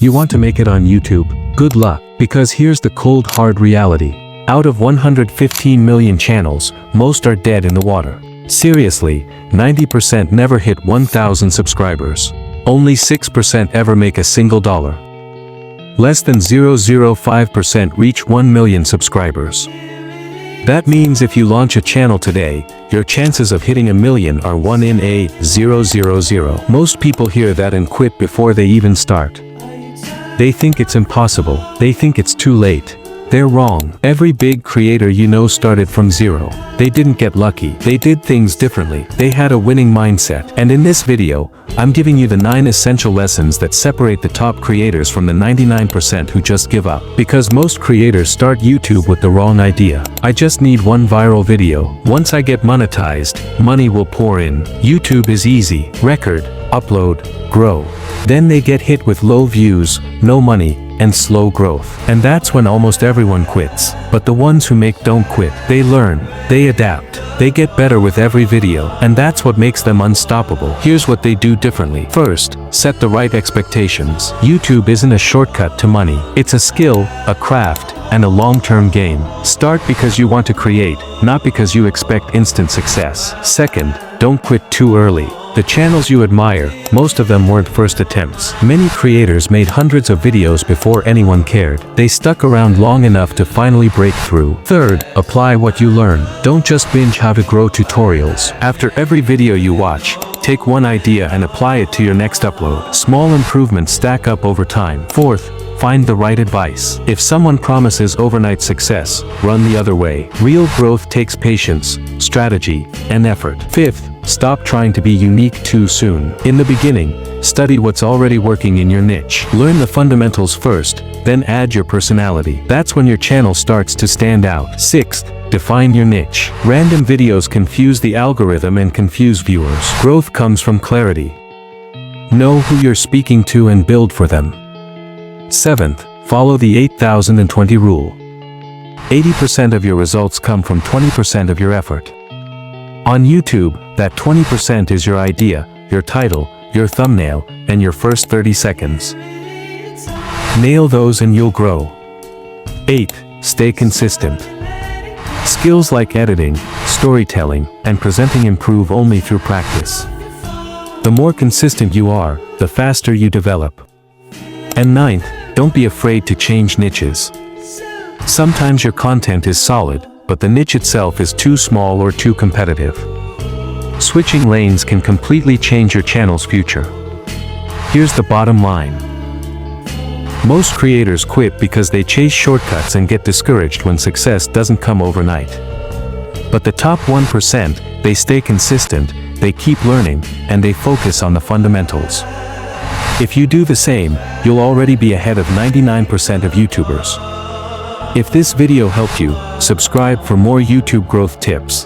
You want to make it on YouTube? Good luck, because here's the cold hard reality. Out of 115 million channels, most are dead in the water. Seriously, 90% never hit 1,000 subscribers. Only 6% ever make a single dollar. Less than 0.005% reach 1 million subscribers. That means if you launch a channel today, your chances of hitting a million are 1 in a 000. Most people hear that and quit before they even start. They think it's impossible. They think it's too late. They're wrong. Every big creator you know started from zero. They didn't get lucky. They did things differently. They had a winning mindset. And in this video, I'm giving you the 9 essential lessons that separate the top creators from the 99% who just give up. Because most creators start YouTube with the wrong idea. I just need one viral video. Once I get monetized, money will pour in. YouTube is easy. Record, upload, grow. Then they get hit with low views, no money, and slow growth. And that's when almost everyone quits. But the ones who don't quit. They learn, they adapt, they get better with every video, and that's what makes them unstoppable. Here's what they do differently. First, set the right expectations. YouTube isn't a shortcut to money. It's a skill, a craft, and a long-term game. Start because you want to create, not because you expect instant success. Second, don't quit too early. The channels you admire, most of them weren't first attempts. Many creators made hundreds of videos before anyone cared. They stuck around long enough to finally break through. Third, apply what you learn. Don't just binge how to grow tutorials. After every video you watch, take one idea and apply it to your next upload. Small improvements stack up over time. Fourth, find the right advice. If someone promises overnight success, run the other way. Real growth takes patience, strategy, and effort. Fifth, stop trying to be unique too soon. In the beginning, study what's already working in your niche. Learn the fundamentals first, then add your personality. That's when your channel starts to stand out. Sixth, define your niche. Random videos confuse the algorithm and confuse viewers. Growth comes from clarity. Know who you're speaking to and build for them. Seventh, follow the 8020 rule. 80% of your results come from 20% of your effort. On YouTube, that 20% is your idea, your title, your thumbnail, and your first 30 seconds. Nail those and you'll grow. 8. Stay consistent. Skills like editing, storytelling, and presenting improve only through practice. The more consistent you are, the faster you develop. And ninth, don't be afraid to change niches. Sometimes your content is solid, but the niche itself is too small or too competitive. Switching lanes can completely change your channel's future. Here's the bottom line. Most creators quit because they chase shortcuts and get discouraged when success doesn't come overnight. But the top 1%, they stay consistent, they keep learning, and they focus on the fundamentals. If you do the same, you'll already be ahead of 99% of YouTubers. If this video helped you, subscribe for more YouTube growth tips.